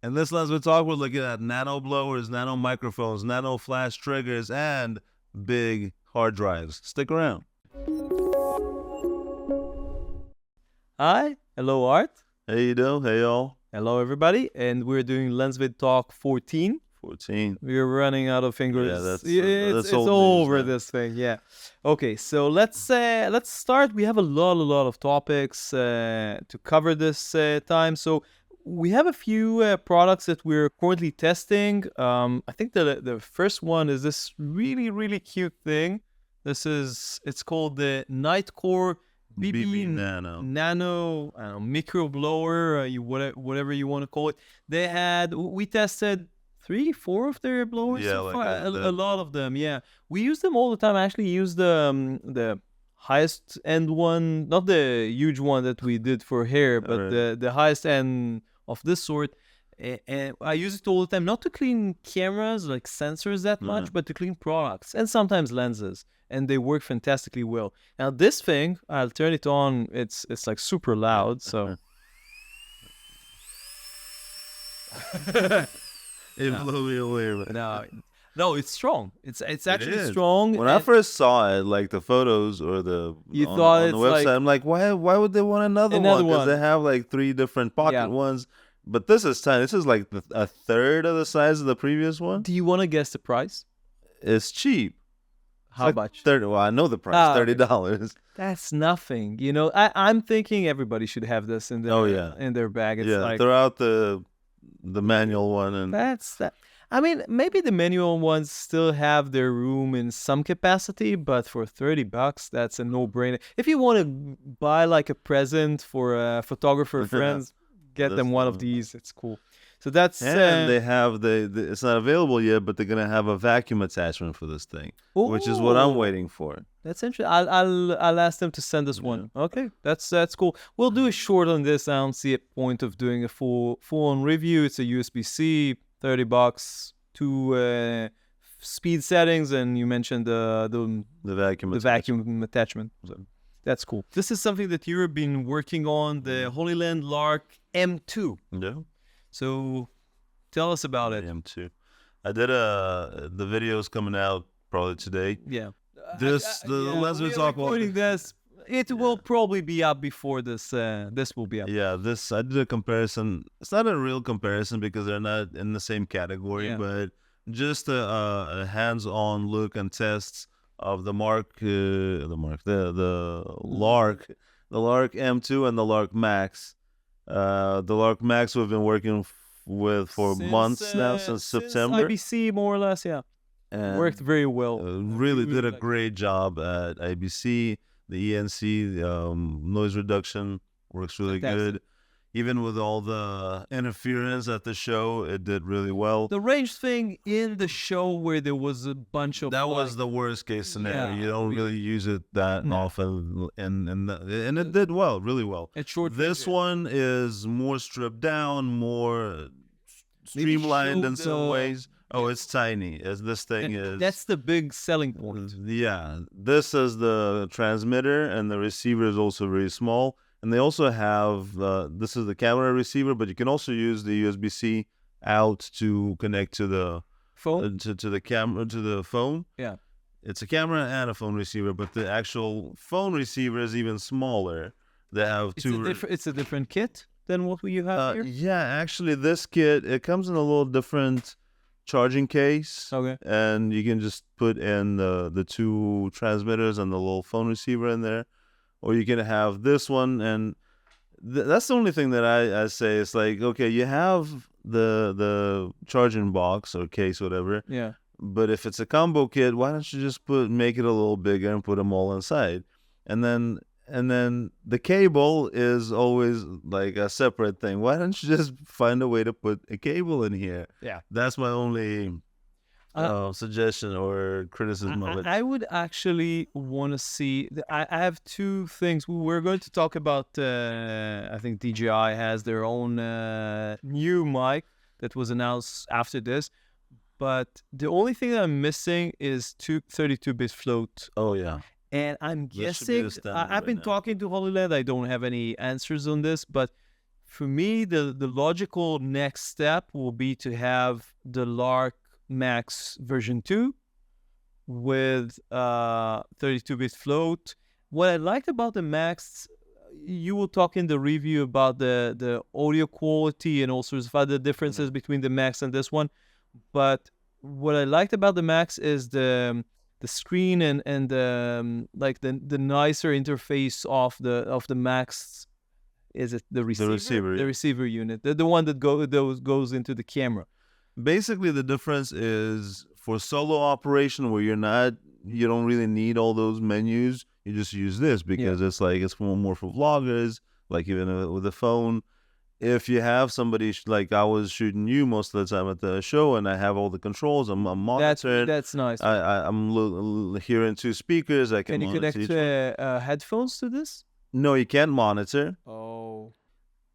In this LensVid Talk, we're looking at nano blowers, nano microphones, nano flash triggers, and big hard drives. Stick around. Hi, hello Art. Hey, you do? Hey, y'all. Hello everybody, and we're doing LensVid Talk 14. 14. We're running out of fingers. Yeah, that's it's old over news now. this thing. Yeah. Okay, so let's start. We have a lot of topics to cover this time. So we have a few products that we're currently testing. I think the first one is this really cute thing. It's called the Nitcore BBnano. Nano, I don't know, micro blower, whatever you want to call it. We tested 3-4 of their blowers so far. A lot of them. Yeah, we use them all the time. I actually use the highest end one, not the huge one that we did for hair, but the highest end of this sort. And I use it all the time, not to clean cameras like sensors that much, but to clean products and sometimes lenses. And they work fantastically well. Now this thing, I'll turn it on. It's like super loud, so. It blew me away. No, it's strong. It's actually strong. When I first saw it, like the photos or on the website, I'm like, why would they want another one? Because they have like 3 different pocket ones. But this is tiny. This is like a third of the size of the previous one. Do you want to guess the price? It's cheap. How much? 30. Well, I know the price. $30. That's nothing. You know, I'm thinking everybody should have this in their in their bag. It's like, throw out the manual one, and that's that. I mean, maybe the manual ones still have their room in some capacity, but for $30, that's a no-brainer. If you want to buy like a present for a photographer friends, get them one of these. It's cool. So that's and they have it's not available yet, but they're gonna have a vacuum attachment for this thing, which is what I'm waiting for. That's interesting. I'll ask them to send us one. Okay, that's cool. We'll do a short on this. I don't see a point of doing a full-on review. It's a USB-C, $30, 2 speed settings, and you mentioned the vacuum attachment. So that's cool. This is something that you've been working on, the Hollyland Lark M2. Yeah. So tell us about it. M2. I did the video's coming out probably today. Yeah. The LensVid Talk. It will probably be up before this. This will be up. Yeah. I did a comparison. It's not a real comparison because they're not in the same category, but just a hands-on look and tests of the Lark M2 and the Lark Max. The Lark Max we've been working with for months now, since September. IBC, more or less, yeah. And worked very well. Really did a great job at IBC. The ENC, noise reduction, works really good. Even with all the interference at the show, it did really well. The range thing in the show where there was a bunch of... That was the worst case scenario. You don't really use it that often. And it did well, really well. This one is more stripped down, more streamlined in some ways. Oh, it's tiny. This thing is... That's the big selling point. Yeah. This is the transmitter, and the receiver is also very small. And they also have, this is the camera receiver, but you can also use the USB-C out to connect to the phone, to the camera, to the phone. Yeah. It's a camera and a phone receiver, but the actual phone receiver is even smaller. They have it's a different kit than what you have here? Yeah, actually this kit, it comes in a little different charging case. Okay. And you can just put in the 2 transmitters and the little phone receiver in there. Or you can have this one, and that's the only thing that I say. It's like, okay, you have the charging box or case, whatever. Yeah. But if it's a combo kit, why don't you just make it a little bigger and put them all inside? And then the cable is always like a separate thing. Why don't you just find a way to put a cable in here? Yeah. That's my only suggestion or criticism of it. I would actually want to see. I have 2 things. We're going to talk about. I think DJI has their own new mic that was announced after this. But the only thing that I'm missing is 32-bit float. Oh yeah. And I'm guessing I've been talking to Hollyland. I don't have any answers on this, but For me, the logical next step will be to have the Lark Max version 2 with 32-bit float. What I liked about the Max, you will talk in the review about the audio quality and all sorts of other differences between the Max and this one. But what I liked about the Max is the screen and like the nicer interface of the Max. Is it the receiver? The receiver unit, the one that goes into the camera. Basically, the difference is for solo operation where you don't really need all those menus. You just use this because it's more for vloggers. Like even with a phone, if you have somebody like I was shooting you most of the time at the show, and I have all the controls, I'm monitoring. That's nice. I'm hearing 2 speakers. Can you connect headphones to this? No, you can't monitor. Oh,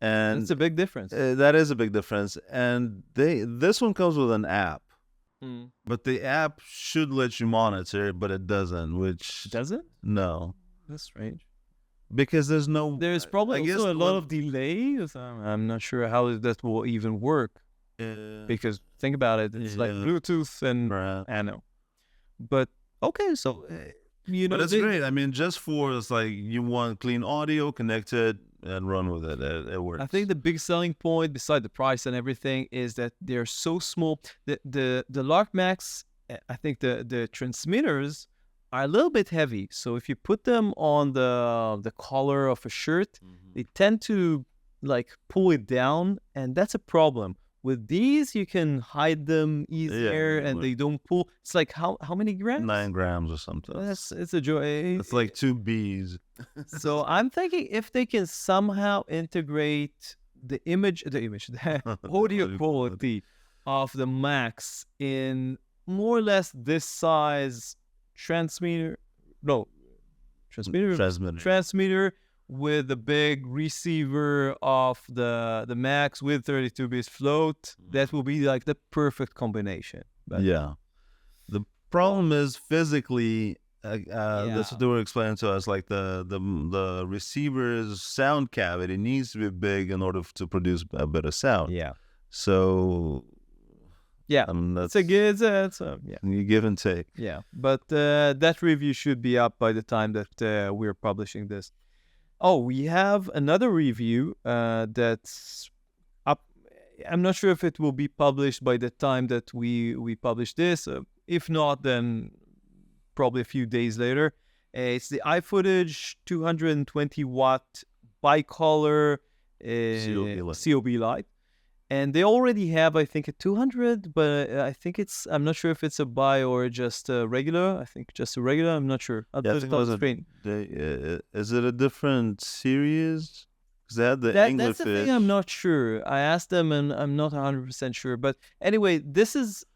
and that's a big difference. That is a big difference. And this one comes with an app, but the app should let you monitor, but it doesn't. Which doesn't? No, that's strange. Because there's probably also a lot of delay. I'm not sure how that will even work. Because think about it, it's like Bluetooth and Nano. But okay, so. But it's great. I mean, just for it's like you want clean audio, connect it, and run with it. It works. I think the big selling point, beside the price and everything, is that they're so small. The Lark Max, I think the transmitters are a little bit heavy. So if you put them on the collar of a shirt, they tend to like pull it down, and that's a problem. With these, you can hide them easier, and they don't pull. It's like how many grams? 9 grams or something. It's a joy. It's like 2 Bs. So I'm thinking if they can somehow integrate the audio quality of the Max in more or less this size transmitter with the big receiver of the Max with 32-bit float, that will be like the perfect combination. But yeah. The problem is physically, that's what they were explaining to us, like the receiver's sound cavity needs to be big in order to produce a better sound. Yeah. So... yeah, it's a you give and take. Yeah, but that review should be up by the time that we're publishing this. Oh, we have another review that's up. I'm not sure if it will be published by the time that we publish this. If not, then probably a few days later. It's the iFootage 220-watt bicolor COB light. And they already have, I think, a 200, but I think I'm not sure if it's a bi or just a regular. I think just a regular. I'm not sure. Is it a different series? Because they had the Anglerfish. That's the thing I'm not sure. I asked them, and I'm not 100% sure. But anyway,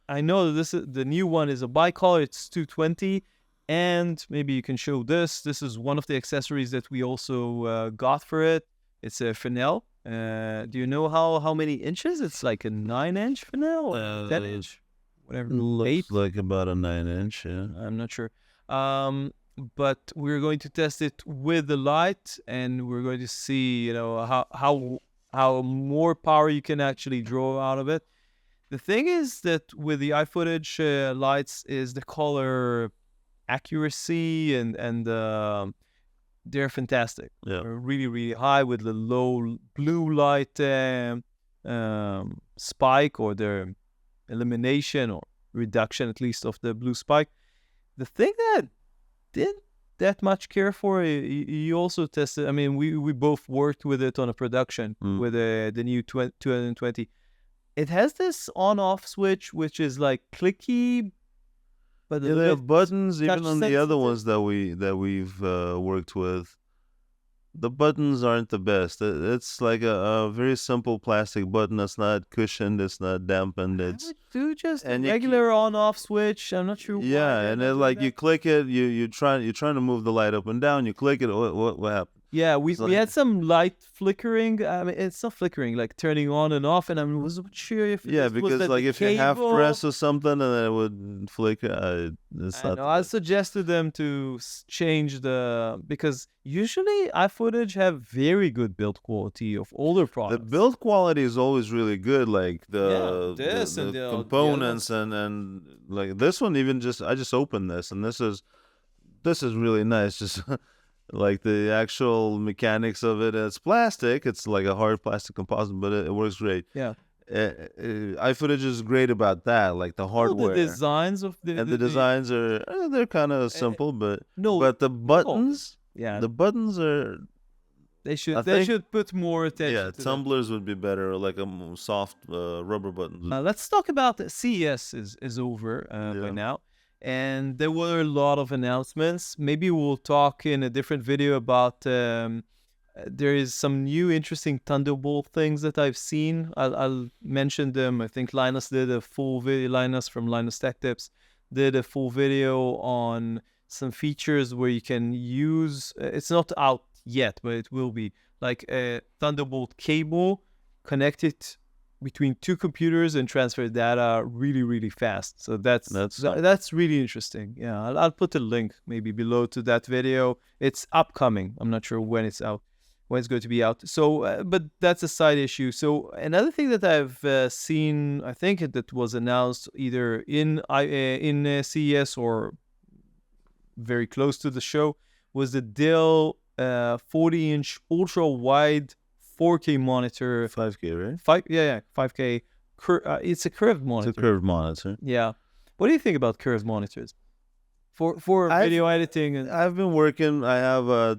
I know that the new one is a bicolor. It's 220. And maybe you can show this. This is one of the accessories that we also got for it. It's a Fresnel. Do you know how many inches? It's like a 9-inch Fresnel or 10-inch, whatever. Looks like about a 9-inch. Yeah, I'm not sure. But we're going to test it with the light, and we're going to see, how more power you can actually draw out of it. The thing is that with the iFootage lights is the color accuracy and they're fantastic. Yeah. They're really, really high with the low blue light spike, or the elimination or reduction, at least, of the blue spike. The thing that didn't that much care for, you also tested. I mean, we both worked with it on a production with the new 220. It has this on-off switch, which is like clicky. But they have buttons even on the other ones that we've worked with. The buttons aren't the best. It's like a very simple plastic button that's not cushioned, it's not dampened. It's just a regular on-off switch. I'm not sure. Yeah, and then like you click it, you're trying to move the light up and down. You click it. What happened? Yeah, we had some light flickering. I mean, it's not flickering, like turning on and off. And I wasn't sure if because was like if you half cable. press or something, and then it would flicker. I suggested them to change because usually iFootage have very good build quality of older products. The build quality is always really good, like the components and like this one. I just opened this, and this is really nice. Just like the actual mechanics of it. It's plastic. It's like a hard plastic composite, but it works great. Yeah. iFootage is great about that, like the hardware. The designs of the designs are they're kind of simple, but the buttons, the buttons are. They should put more attention. Yeah, tumblers would be better, like a soft rubber button. Let's talk about CES is over by now. And there were a lot of announcements. Maybe we'll talk in a different video about there is some new interesting Thunderbolt things that I've seen. I'll mention them. I think Linus did a full video. Linus from Linus Tech Tips did a full video on some features where you can use. It's not out yet, but it will be like a Thunderbolt cable connected between two computers and transfer data really, really fast. So that's really interesting. Yeah, I'll put a link maybe below to that video. It's upcoming. I'm not sure when it's out, when it's going to be out. So, but that's a side issue. So another thing that I've seen, I think that was announced either in CES or very close to the show, was the Dell 40-inch ultra-wide 4K monitor. 5K, right? 5K. It's a curved monitor. It's a curved monitor. Yeah. What do you think about curved monitors for video editing? And I've been working. I have a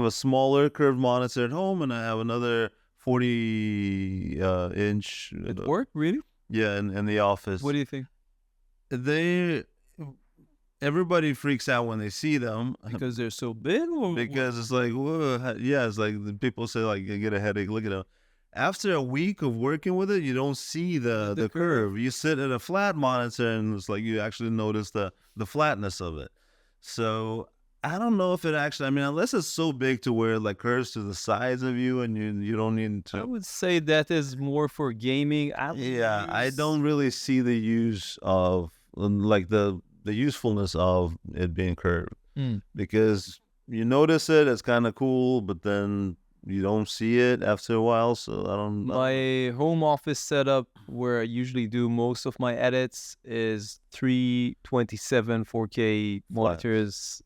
smaller curved monitor at home, and I have another 40-inch. At work, really? Yeah, in the office. What do you think? Everybody freaks out when they see them because they're so big, or because it's like, whoa, yeah, it's like the people say like you get a headache. Look at them. After a week of working with it, you don't see the curve. You sit at a flat monitor, and it's like you actually notice the flatness of it. So I don't know if it actually. I mean, unless it's so big to where it like curves to the sides of you, and you don't need to. I would say that is more for gaming. I don't really see the use of like the usefulness of it being curved, because you notice it's kind of cool, but then you don't see it after a while. So I don't know. My home office setup, where I usually do most of my edits, is 327 4K monitors.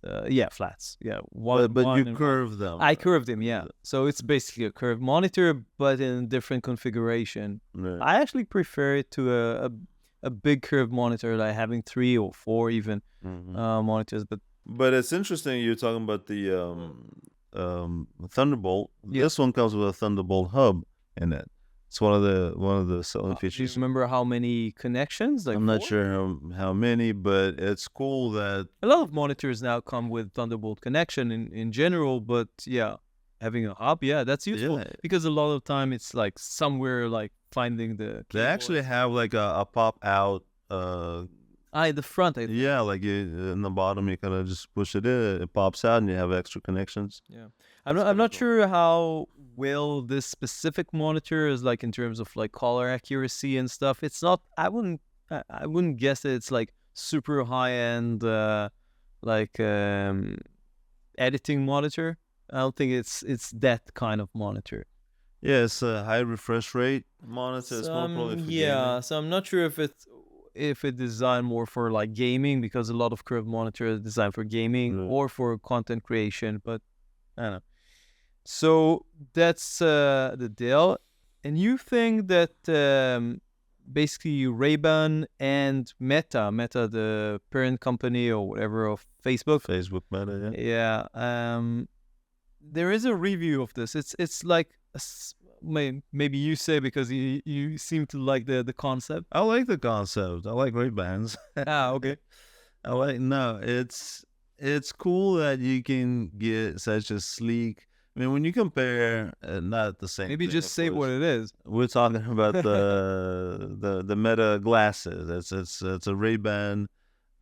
Flats. Yeah, but you curve them. I curved them. Yeah, so it's basically a curved monitor, but in a different configuration. Right. I actually prefer it to a big curved monitor, like having 3 or 4 even monitors. But it's interesting you're talking about the Thunderbolt. Yeah. This one comes with a Thunderbolt hub in it. It's one of the selling features. Do you remember how many connections? Like I'm not sure how many, but it's cool that a lot of monitors now come with Thunderbolt connection in general. But yeah, having a hub, that's useful because a lot of time it's like somewhere like finding the keyboard. They actually have like a pop out in the front, I think. Yeah, like in the bottom you kind of just push it in, it pops out, and you have extra connections. Yeah, I'm not sure how well this specific monitor is like in terms of like color accuracy and stuff. It's not. I wouldn't guess that it's like super high end editing monitor. I don't think it's that kind of monitor. Yeah, it's a high refresh rate monitor. It's more probably for gaming. So I'm not sure if it's designed more for like gaming, because a lot of curved monitors are designed for gaming or for content creation, but I don't know. So that's the Dell. And you think that basically Ray-Ban and Meta, the parent company or whatever of Facebook Meta, yeah, there is a review of this. It's like maybe you say because you seem to like the concept. I like the concept. I like Ray-Bans. Okay. It's cool that you can get such a sleek. I mean, when you compare, not the same. Maybe thing, just say what it is. We're talking about the Meta glasses. It's a Ray-Ban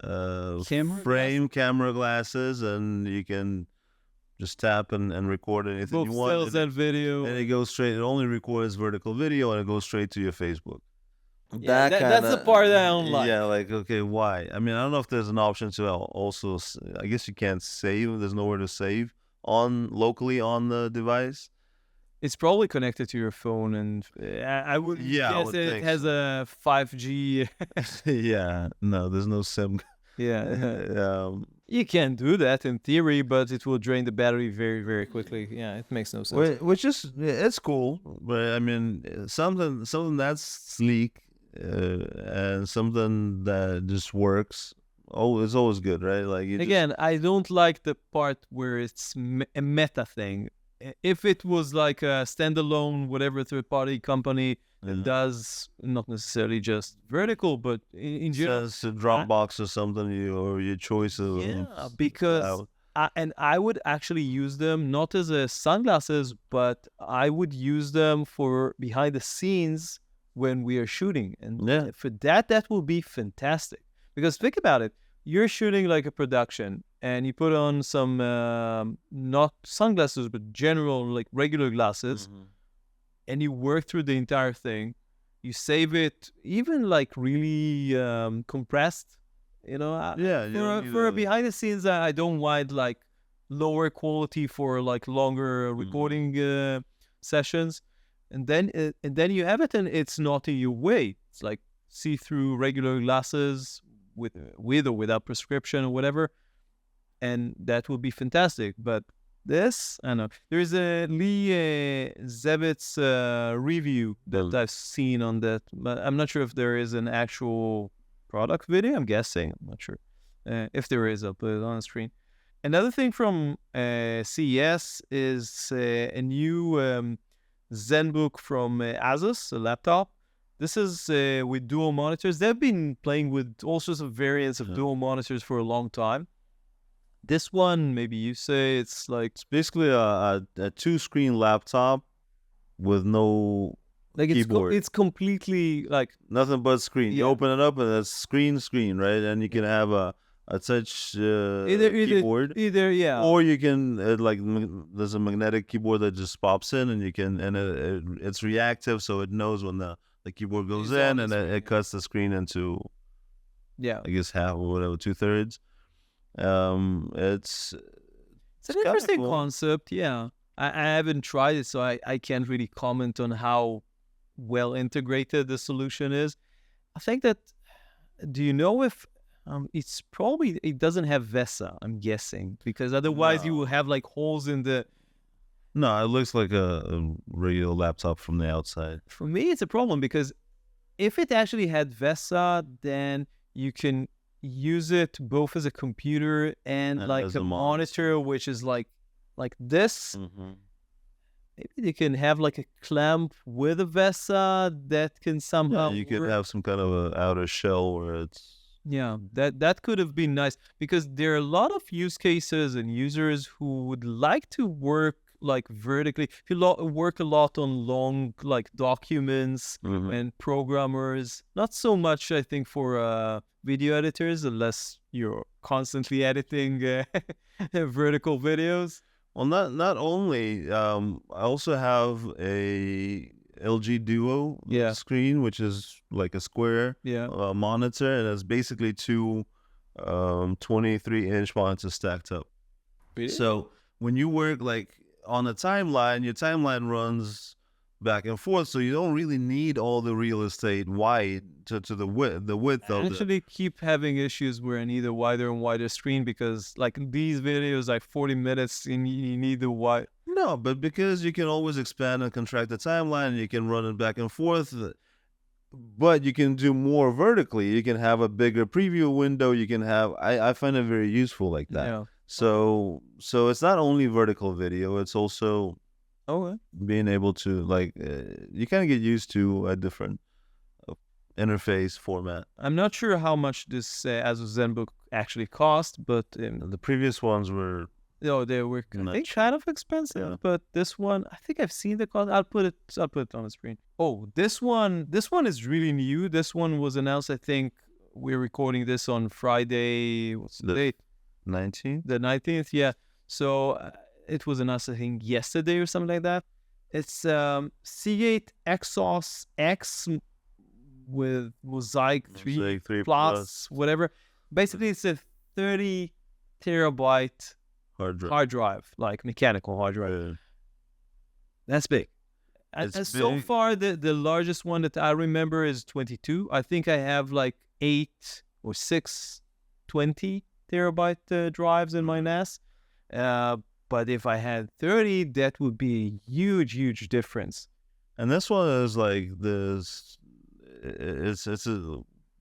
camera glasses, and you can just tap and record anything Both you want. stills and video. And it goes straight. It only records vertical video, and it goes straight to your Facebook. Yeah, that's the part that I don't like. Yeah, like, okay, why? I mean, I don't know if there's an option to also. I guess you can't save. There's nowhere to save locally on the device. It's probably connected to your phone, and I would guess it has a 5G. Yeah, no, there's no SIM. Yeah. You can do that in theory, but it will drain the battery very, very quickly. Yeah, it makes no sense. Which is, it's cool, but I mean, something that's sleek and something that just works. Oh, it's always good, right? Like again, I don't like the part where it's a meta thing. If it was like a standalone, whatever third-party company that does not necessarily just vertical, but in general, it's a Dropbox or something, or your choice of. Yeah, because I would actually use them not as a sunglasses, but I would use them for behind the scenes when we are shooting, and for that will be fantastic. Because think about it, you're shooting like a production, and you put on some not sunglasses, but general like regular glasses, and you work through the entire thing. You save it, even like really compressed, you know. For behind the scenes, I don't mind like lower quality for like longer recording sessions, and then you have it, and it's not in your way. It's like see-through regular glasses with or without prescription or whatever, and that would be fantastic. But this, I don't know. There's a Lee Zevitz review that I've seen on that, but I'm not sure if there is an actual product video. I'm guessing. I'm not sure. If there is, I'll put it on the screen. Another thing from CES is a new Zenbook from Asus, a laptop. This is with dual monitors. They've been playing with all sorts of variants of dual monitors for a long time. This one, maybe you say it's basically a 2-screen laptop with no keyboard. It's completely like nothing but screen. You open it up and it's screen, right? And you can have a touch keyboard. Or you can there's a magnetic keyboard that just pops in, and you can it's reactive, so it knows when the keyboard goes in, and it cuts the screen into I guess half or whatever, 2/3. It's an interesting concept. I haven't tried it, so I can't really comment on how well integrated the solution is. I think that, do you know if it's probably, it doesn't have VESA, I'm guessing, because otherwise you will have like holes in the. No, it looks like a regular laptop from the outside. For me, it's a problem, because if it actually had VESA, then you can use it both as a computer and like a monitor, which is like this. Maybe they can have like a clamp with a VESA that can somehow. You could have some kind of an outer shell where it's. That could have been nice, because there are a lot of use cases and users who would like to work like vertically. If you work a lot on long like documents and programmers, not so much I think for video editors, unless you're constantly editing vertical videos. Well, not only I also have a LG Duo screen, which is like a square monitor, and it's basically two 23-inch monitors stacked up. Really? So when you work like on a timeline, your timeline runs back and forth, so you don't really need all the real estate wide to the width of it. I actually keep having issues where I need a wider and wider screen, because like these videos like 40 minutes and you need the wide. No, but because you can always expand and contract the timeline, and you can run it back and forth, but you can do more vertically. You can have a bigger preview window. You can have, I find it very useful like that. So it's not only vertical video, it's also being able to you kind of get used to a different interface format. I'm not sure how much this Asus Zenbook actually cost, but the previous ones were they were kind of expensive, but this one, I think I've seen the cost. I'll put it on the screen. Oh, this one is really new. This one was announced, I think we're recording this on Friday. What's the date? 19th? The 19th, yeah. So it was announced, I think, yesterday or something like that. It's Seagate Exos X with Mosaic 3 plus whatever. Basically, it's a 30 terabyte hard drive, like mechanical hard drive. Yeah. That's big. And so far, the largest one that I remember is 22. I think I have like 8 or 6 20 terabyte drives in my NAS. But if I had 30, that would be a huge, huge difference. And this one is like this. It's a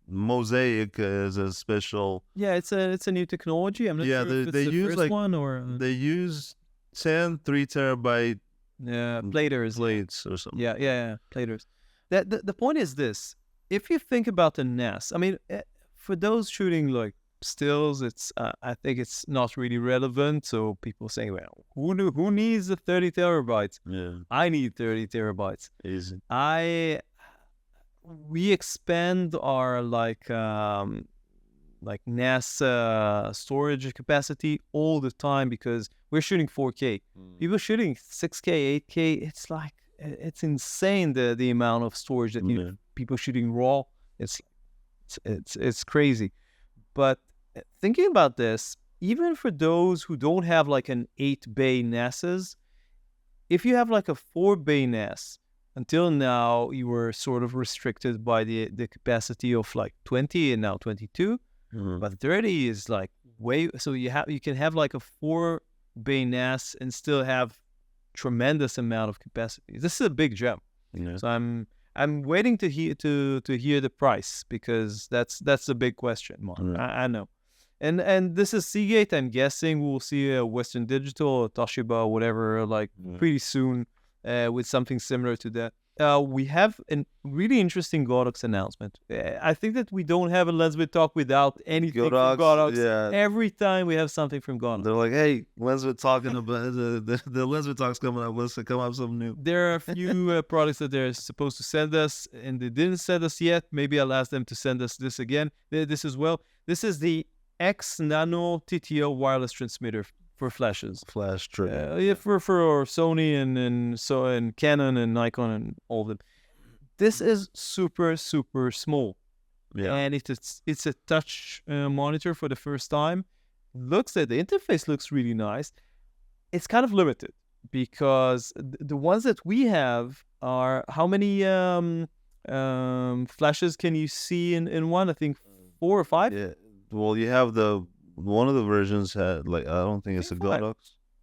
Mosaic is a special. Yeah, it's a new technology. I'm not sure if it's they the use first like one or they use 10 3 terabyte platers plates or something. Yeah, platers. The point is this: if you think about the NAS, I mean, for those shooting like stills, it's I think it's not really relevant. So people saying, well, who needs the 30 terabytes? Yeah, I need 30 terabytes. easy. We expand our like NAS storage capacity all the time because we're shooting 4K. People shooting 6K, 8K. It's like it's insane the amount of storage that people shooting raw. It's crazy. But thinking about this, even for those who don't have like an 8-bay NASs, if you have like a 4-bay NAS, until now you were sort of restricted by the capacity of like 20 and now 22. But 30 is like way. So you can have like a 4-bay NAS and still have tremendous amount of capacity. This is a big jump. Yeah. So I'm waiting to hear the price because that's the big question mark. I know. And this is Seagate. I'm guessing we'll see a Western Digital or Toshiba, whatever, like pretty soon with something similar to that. We have a really interesting Godox announcement. I think that we don't have a LensVid Talk without anything from Godox. Yeah. Every time we have something from Godox. They're like, hey, LensVid talking about the LensVid Talk's coming up. Let's come up with something new. There are a few products that they're supposed to send us, and they didn't send us yet. Maybe I'll ask them to send us this again. This as well. This is the XNANO TTL wireless transmitter for flashes. Flash trip. For Sony and Canon and Nikon and all of them. This is super, super small. Yeah. And it's a touch monitor for the first time. The interface looks really nice. It's kind of limited because the ones that we have are, how many flashes can you see in one? I think 4 or 5. Yeah. Well, you have one of the versions had like, I don't think it's a Godox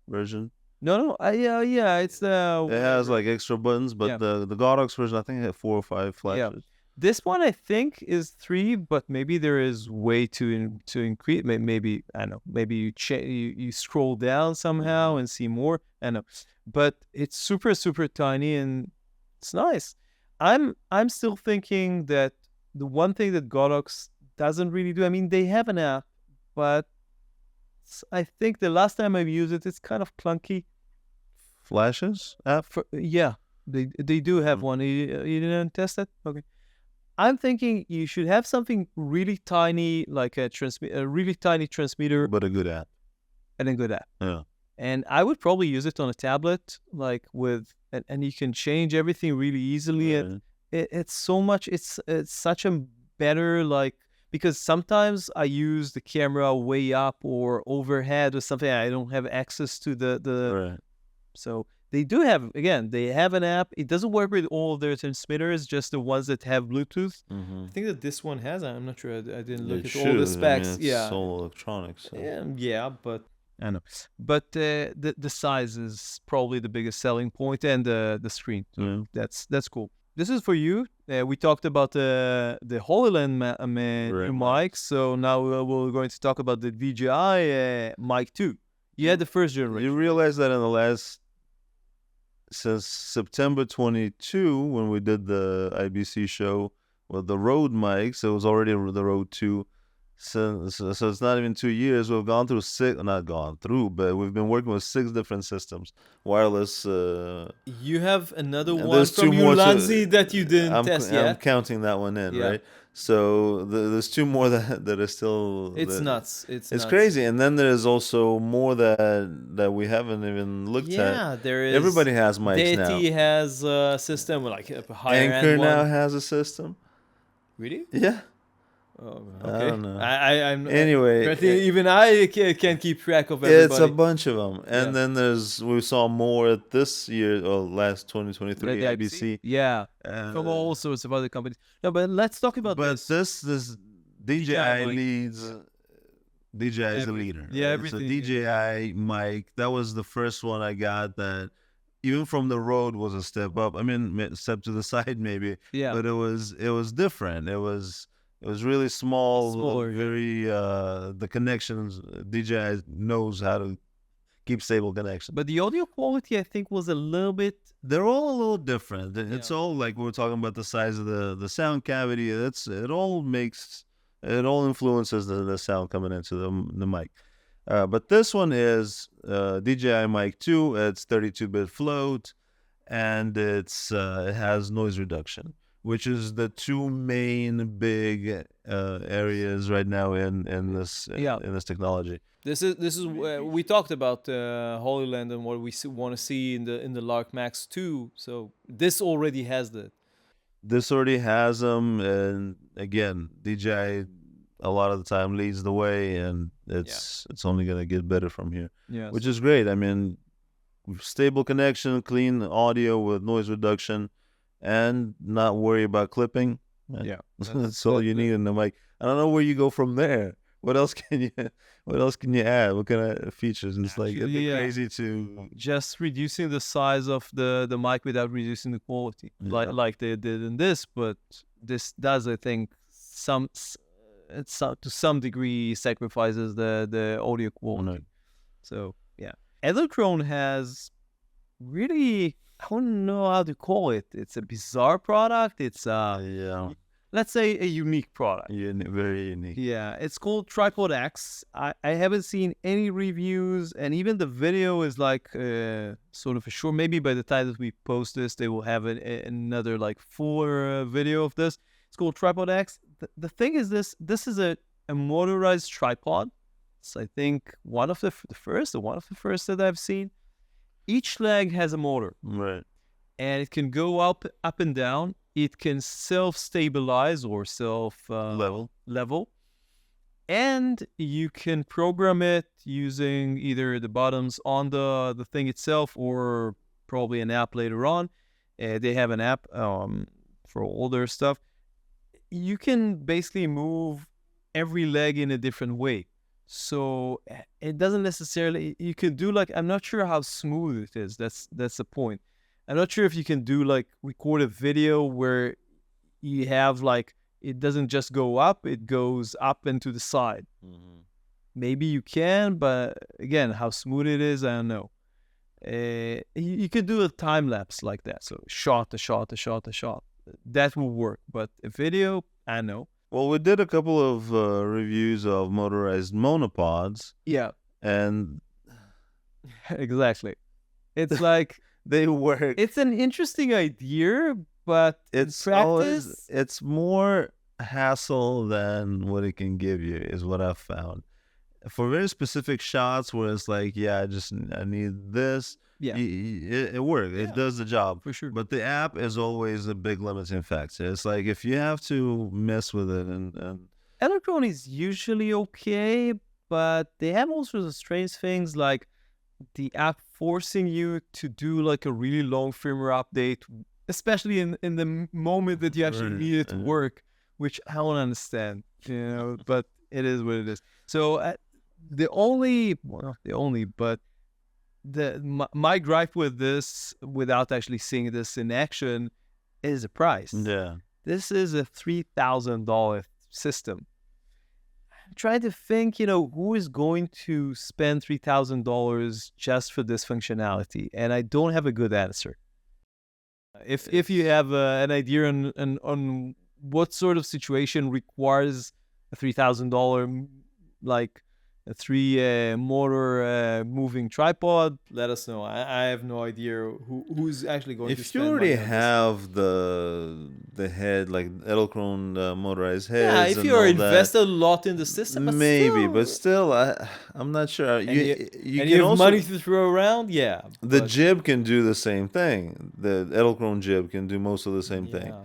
version. No. It's the. It has like extra buttons, but the Godox version I think had 4 or 5 flashes. Yeah. This one I think is 3, but maybe there is way to increase. Maybe I don't know. Maybe you scroll down somehow and see more. I don't know, but it's super, super tiny and it's nice. I'm still thinking that the one thing that Godox doesn't really do. I mean, they have an app, but I think the last time I've used it, it's kind of clunky. Flashes app? They do have one. You didn't test it? Okay. I'm thinking you should have something really tiny, like a really tiny transmitter. But a good app. And a good app. Yeah. And I would probably use it on a tablet, like and you can change everything really easily. And it's so much, it's such a better, like, because sometimes I use the camera way up or overhead or something. I don't have access to the So they do have, again, they have an app. It doesn't work with all of their transmitters, just the ones that have Bluetooth. I think that this one has. I'm not sure. I didn't look at all the specs. I mean, it's all electronics. So. Yeah, but I know. But the size is probably the biggest selling point, and the screen. So that's cool. This is for you. We talked about the Hollyland mic, so now we're going to talk about the DJI mic 2. You had the first generation. You realize that since September 22, when we did the IBC show with the Rode mics, it was already the Rode 2. So it's not even 2 years. We've gone through not gone through, but we've been working with 6 different systems, wireless. You have another one there's from 2 more Ulanzi that you didn't test I'm yet. counting that one in, Yeah. right? So there's 2 more that are still. It's nuts. It's nuts. Crazy, and then there's also more that we haven't even looked at. Yeah, there is. Everybody has mics now. Deity has a system like a higher Anchor end one. now has a system. Really? Yeah. Oh, okay. I don't know. I'm Anyway, even I can't keep track of everybody. it's a bunch of them, and then we saw more this year or last 2023 The IBC. Yeah, from all sorts of other companies. No, but let's talk about this. But this DJI leads. DJI is the leader. Yeah, right? everything. So DJI mic, that was the first one I got that even from the road was a step up. I mean, step to the side maybe. Yeah. But it was different. It was really smaller. Very the connections. DJI knows how to keep stable connection. But the audio quality, I think, was a little bit. They're all a little different. It's all like we're talking about the size of the sound cavity. It all influences the sound coming into the mic. But this one is DJI Mic 2. It's 32-bit float, and it has noise reduction, which is the 2 main big areas right now in this technology. This is we talked about Hollyland and what we want to see in the Lark Max 2. So this already has that. This already has them, and again, DJI a lot of the time leads the way, and it's only gonna get better from here. Yeah, which is great. I mean, stable connection, clean audio with noise reduction, and not worry about clipping. Yeah, that's all you need in the mic. I don't know where you go from there. What else can you add? What kind of features? It's like it'd be crazy to just reducing the size of the mic without reducing the quality, like they did in this. But this does, I think, to some degree sacrifices the audio quality. So yeah, Edelkrone has really, I don't know how to call it. It's a bizarre product. It's let's say a unique product. Very unique. Yeah, it's called Tripod X. I haven't seen any reviews, and even the video is like sort of a short. Maybe by the time that we post this, they will have another like fuller video of this. It's called Tripod X. The thing is this is a motorized tripod. It's, I think, one of the first that I've seen. Each leg has a motor. Right. And it can go up and down. It can self-stabilize or level. And you can program it using either the buttons on the thing itself or probably an app later on. They have an app for all their stuff. You can basically move every leg in a different way. So it doesn't necessarily, you can do like, I'm not sure how smooth it is. That's the point. I'm not sure if you can do like record a video where you have like, it doesn't just go up, it goes up and to the side. Mm-hmm. Maybe you can, but again, how smooth it is, I don't know. You could do a time lapse like that. So shot to shot to shot to shot. That will work, but a video, I know. Well, we did a couple of reviews of motorized monopods. Yeah. And exactly. It's like they work. It's an interesting idea, but it's in practice, it's more hassle than what it can give you, is what I've found. For very specific shots where it's like, I need this. Yeah, it works. Yeah. It does the job for sure. But the app is always a big limiting factor. It's like if you have to mess with it, and Edelkrone is usually okay, but they have all sorts of strange things like the app forcing you to do like a really long firmware update, especially in the moment that you actually need it to work, which I don't understand, but it is what it is. So my gripe with this, without actually seeing this in action, is the price. Yeah. This is a $3,000 system. I'm trying to think, who is going to spend $3,000 just for this functionality? And I don't have a good answer. If you have an idea on what sort of situation requires a $3,000 like a 3 motor moving tripod, let us know. I have no idea who's actually going to If spend you money already on have the head, like Edelkrone motorized heads, yeah, if and you all invested a lot in the system, but maybe, still, but still, I'm not sure. and You and can you have also money to throw around, yeah. the But jib can do the same thing. The Edelkrone jib can do most of the same thing. yeah,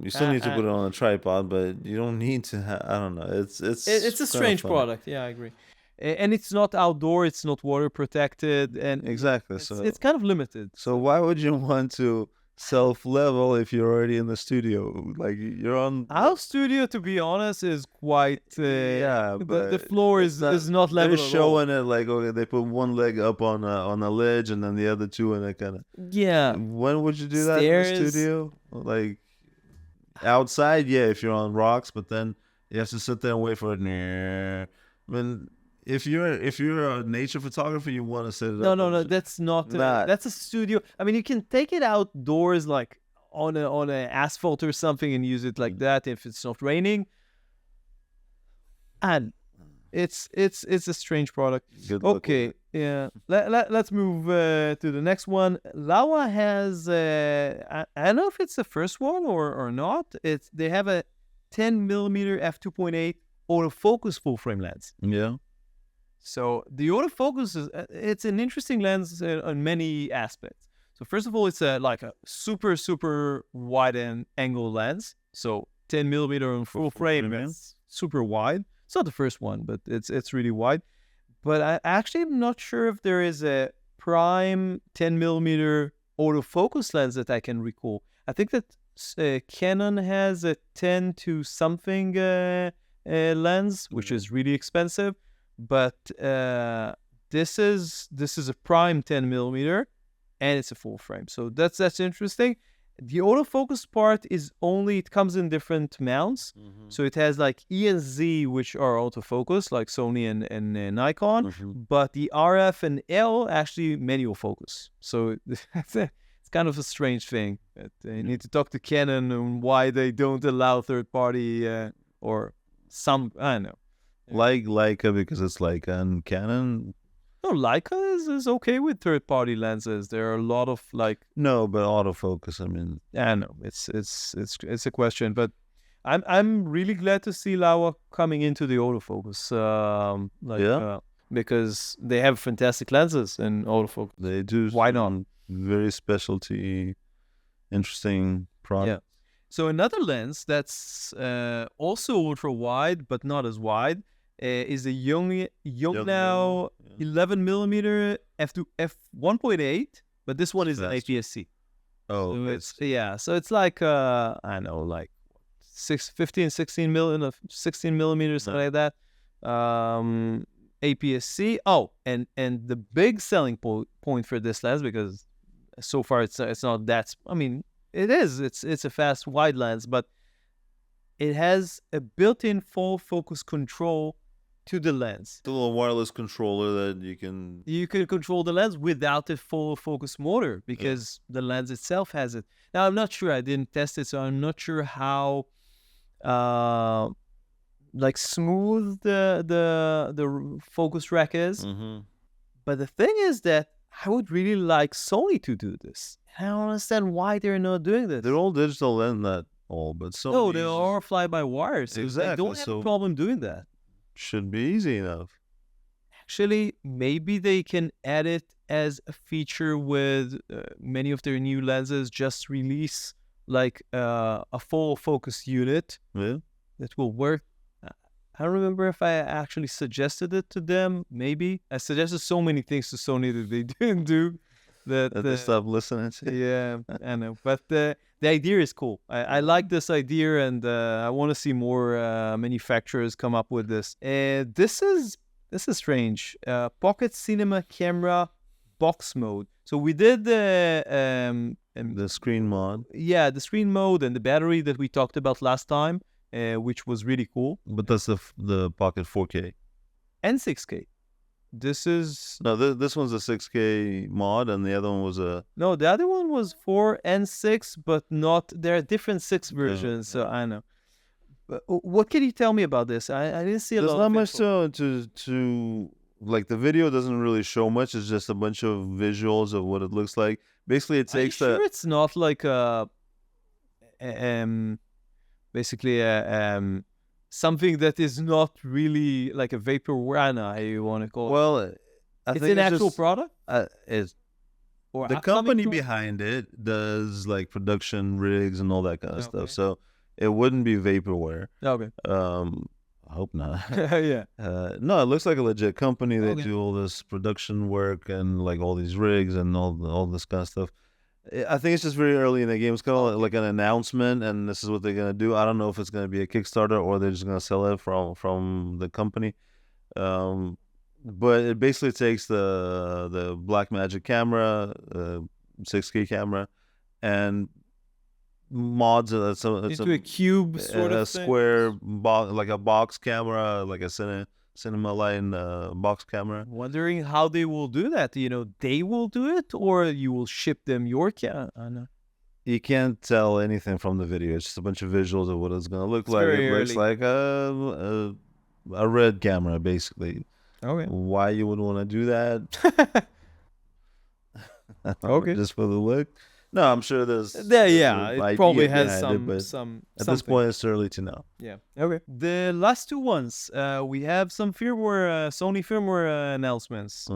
You still need to I, put it on a tripod, but you don't need to. I don't know. It's it's a kind of strange funny. product. Yeah, I agree. And it's not outdoor. It's not water protected, and Exactly. it's kind of limited. So why would you want to self-level if you're already in the studio? Like you're on. Our studio, to be honest, is quite. Yeah, the but floor is not level They're at all. showing it like, okay, they put one leg up on a ledge and then the other two in a kind of. Yeah. When would you do that in Stairs. the studio? Like outside, yeah, if you're on rocks, but then you have to sit there and wait for it. I mean, if you're a nature photographer, you want to set it up. No, that's not. That's a studio. I mean, you can take it outdoors, like on a asphalt or something, and use it like that if it's not raining. And it's a strange product. Good luck with Okay, it. yeah. Let's move to the next one. Laowa has I don't know if it's the first one or not. They have a 10mm f2.8 autofocus full frame lens. Yeah. So the autofocus is it's an interesting lens on many aspects. So first of all, it's like a super wide angle lens. So 10mm on full frame, that's super wide. It's not the first one, but it's really wide. But I actually am not sure if there is a prime 10mm autofocus lens that I can recall. I think that Canon has a 10 to something lens, which is really expensive. But this is a prime 10mm, and it's a full frame. So that's interesting. The autofocus part is it comes in different mounts. Mm-hmm. So it has like E and Z, which are autofocus, like Sony and Nikon. Mm-hmm. But the RF and L actually manual focus. So it's kind of a strange thing. That you need to talk to Canon on why they don't allow third party or some, I don't know. Like Leica because it's Leica, and Canon. No, Leica is okay with third-party lenses. There are a lot of No, but autofocus. I mean, I know it's a question, but I'm really glad to see Laowa coming into the autofocus. Because they have fantastic lenses in autofocus. they do. Why not? Very interesting product. Yeah. So another lens that's also ultra wide but not as wide is the Yongnuo 11mm f1.8, but this one is an APS-C. Oh, so so it's like I don't know, like 16 millimeters, something like that. APS-C. Oh, and the big selling point for this lens, because so far it's not that. I mean, it is. It's a fast wide lens, but it has a built-in full focus control to the lens. The little wireless controller that you can control the lens without a full focus motor, because the lens itself has it. Now I'm not sure. I didn't test it, so I'm not sure how smooth the focus rack is. Mm-hmm. But the thing is that I would really like Sony to do this. I don't understand why they're not doing this. They're all digital and that all, but Sony. No, they are fly-by-wire. So Exactly. They don't have a problem doing that. Should be easy enough. Actually, maybe they can add it as a feature with many of their new lenses. Just release like a full focus unit that will work. I don't remember if I actually suggested it to them. Maybe I suggested so many things to Sony that they didn't do. That they stopped listening to. Yeah, I know. But the idea is cool. I like this idea, and I want to see more manufacturers come up with this. This is strange. Pocket Cinema Camera Box Mode. So we did the screen mod. Yeah, the screen mode and the battery that we talked about last time, which was really cool. But that's the Pocket 4K and 6K. This is this one's a 6K mod, and the other one was a the other one was 4 and 6, but not. There are different 6 versions, so I know. What can you tell me about this? I didn't see a There's lot. not of much info. to like. The video doesn't really show much. It's just a bunch of visuals of what it looks like. Basically, it Are you takes sure it's not like basically something that is not really like a vaporware, how you want to call it? Well, I It's think an it's actual just, product? it's Or the upcoming company product? behind it does like production rigs and all that kind of Okay. stuff. So it wouldn't be vaporware. Okay. I hope not. Yeah. No, it looks like a legit company. They Okay. do all this production work and like all these rigs and all this kind of stuff. I think it's just very early in the game. It's kind of like an announcement, and this is what they're gonna do. I don't know if it's gonna be a Kickstarter or they're just gonna sell it from the company. But it basically takes the Blackmagic camera, 6K camera, and mods it. It's Into a cube sort a of thing? square box, like a box camera, like a cinema line box camera. Wondering how they will do that. You know, they will do it, or you will ship them your camera. I know. You can't tell anything from the video. It's just a bunch of visuals of what it's gonna look like. very It looks early. like a red camera, basically. Okay. Why you would want to do that? Okay. Just for the look? No, I'm sure there's Yeah, an it idea probably has behind it, but some at this something. point, it's early to know. Yeah. Okay. The last two ones, we have some firmware, Sony firmware announcements.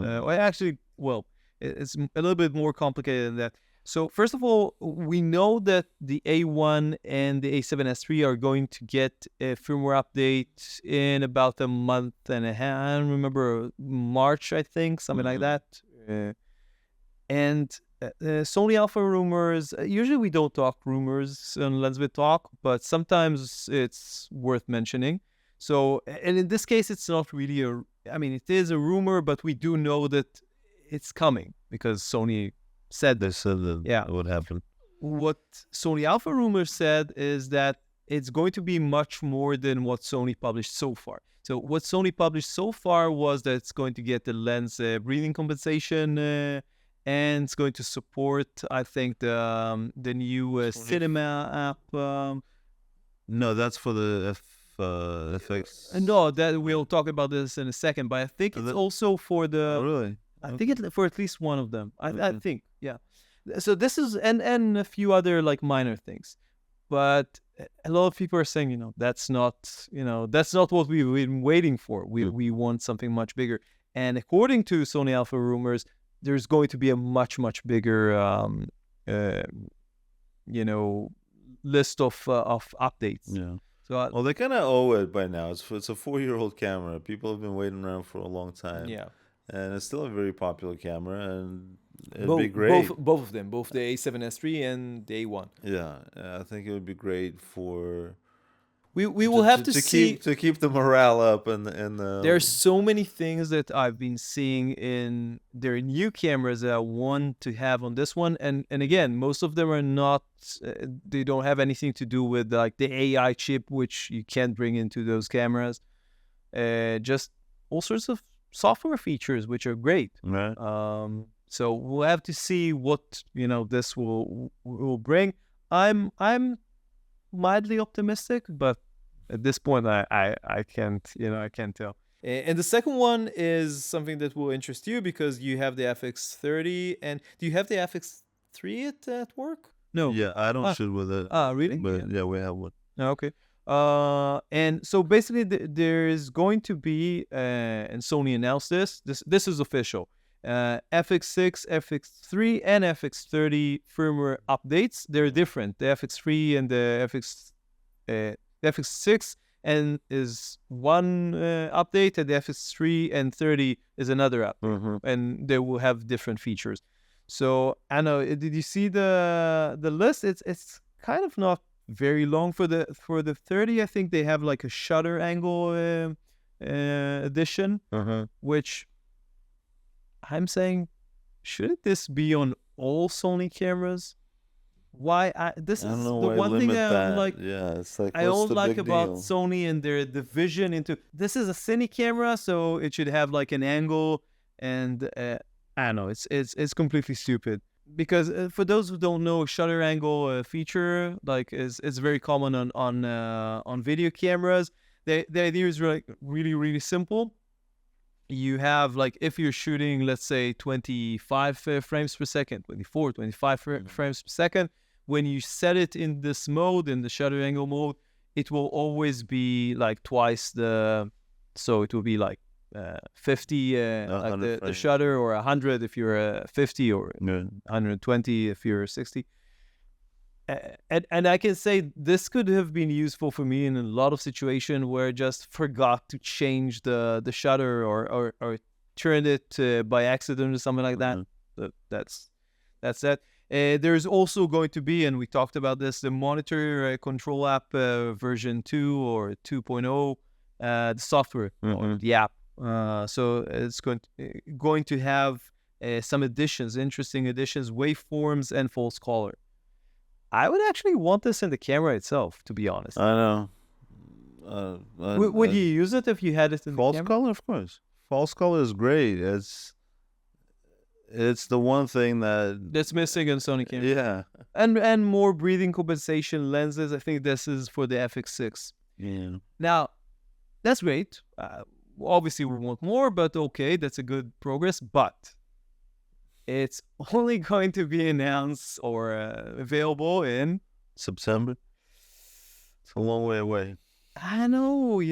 It's a little bit more complicated than that. So first of all, we know that the A1 and the A7S III are going to get a firmware update in about a month and a half. I don't remember, March, I think, something like that. And Sony Alpha rumors, usually we don't talk rumors on LensVid Talk, but sometimes it's worth mentioning. So, and in this case, it's not really it is a rumor, but we do know that it's coming because Sony said They said that it would happen. What Sony Alpha rumors said is that it's going to be much more than what Sony published so far. So what Sony published so far was that it's going to get the lens breathing compensation, and it's going to support, I think, the new cinema app. No, that's for the effects. No, that we'll talk about this in a second. But I think it's also for the. Oh, really? I think it's for at least one of them. I think, yeah. So this is and a few other like minor things, but a lot of people are saying, that's not what we've been waiting for. We want something much bigger. And according to Sony Alpha rumors, there's going to be a much bigger list of updates. Yeah. So Well, they kind of owe it by now. It's a 4-year-old camera. People have been waiting around for a long time. yeah. And it's still a very popular camera, and it'd be great. Both of them, both the A7S III and the A1. Yeah, I think it would be great for. We will have to see to keep the morale up and the. There's so many things that I've been seeing in their new cameras that I want to have on this one, and again, most of them are not. They don't have anything to do with like the AI chip, which you can't bring into those cameras. Just all sorts of software features, which are great. Right. So we'll have to see what this will bring. I'm mildly optimistic, but at this point I can't tell. And the second one is something that will interest you because you have the FX30, and do you have the FX3 at work? No. Yeah, I don't shoot with it. Really? But yeah, we have one. Okay. And so basically there is going to be, and Sony announced this is official, FX6, FX3, and FX30 firmware updates. They're different. The FX3 and the FX6 and is one update, and the FX3 and 30 is another update, and they will have different features. So I know. Did you see the list? It's kind of not very long for the 30. I think they have like a shutter angle edition, which I'm saying, shouldn't this be on all Sony cameras? Why? This is the one thing that I'm like. Yeah, it's like I don't like about Sony and their division into. This is a cine camera, so it should have like an angle, and I don't know. It's completely stupid. because for those who don't know, shutter angle feature like is very common on video cameras. The idea is really simple. You have like, if you're shooting, let's say 25 frames per second, 24, 25 frames per second, when you set it in this mode, in the shutter angle mode, it will always be like twice the, so it will be like 50 like the shutter, or 100 if you're 50, or 120 if you're 60. And I can say this could have been useful for me in a lot of situations where I just forgot to change the shutter or turned it by accident or something like that. That's it. There's also going to be, and we talked about this, the monitor control app version 2 or 2.0, the software or the app. So it's going to have some additions, interesting additions, waveforms and false color. I would actually want this in the camera itself, to be honest. I know. Would you use it if you had it in the camera? False color, of course. False color is great. It's the one thing that's missing in Sony cameras. Yeah. And more breathing compensation lenses. I think this is for the FX6. Yeah. Now, that's great. Obviously, we want more, but okay, that's a good progress. But it's only going to be announced or available in September. It's a long way away. I know,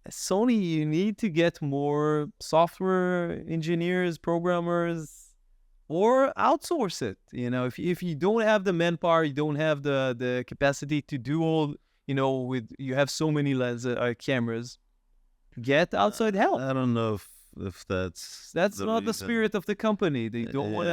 Sony, you need to get more software engineers, programmers, or outsource it. If you don't have the manpower, you don't have the capacity to do all, you have so many lens cameras, get outside help. I don't know if that's not the spirit of the company. They don't want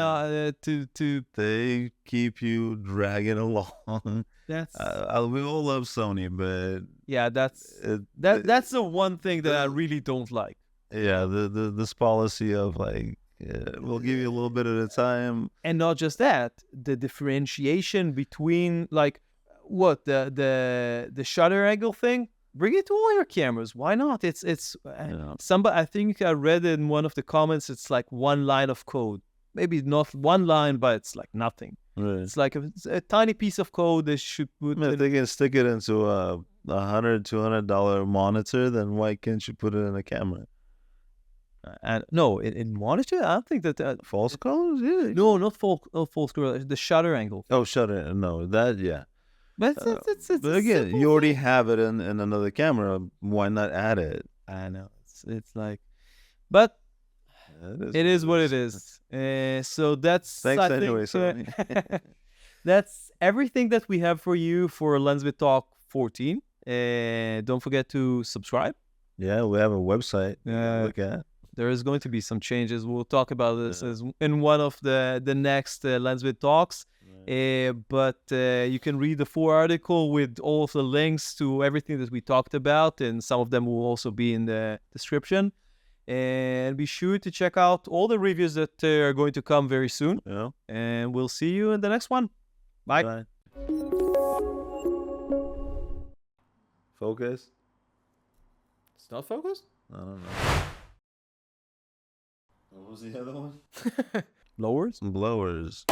to they keep you dragging along. That's we all love Sony, but yeah, that's the one thing that I really don't like. Yeah, this policy of like, we'll give you a little bit at a time, and not just that, the differentiation between like what the shutter angle thing. Bring it to all your cameras. Why not? It's somebody, I think I read in one of the comments, it's like one line of code. Maybe not one line, but it's like nothing. Right. It's like a tiny piece of code they should put. If they can stick it into a $100-$200 monitor, then why can't you put it in a camera? And no, in monitor, I don't think that false colors. Yeah. No, not false color. The shutter angle. Oh, shutter. No, that yeah. But but again, you already have it in another camera. Why not add it? I know. It's like, but it is what it is. So that's... Thanks anyway, Sony. That's everything that we have for you for LensVid Talk 14. Don't forget to subscribe. Yeah, we have a website. Look at. There is going to be some changes. We'll talk about this as in one of the next LensVid Talks. But you can read the full article with all of the links to everything that we talked about, and some of them will also be in the description. And be sure to check out all the reviews that are going to come very soon. Yeah. And we'll see you in the next one. Bye. Bye. Focus? It's not focused? I don't know. What was the other one? Blowers? Blowers.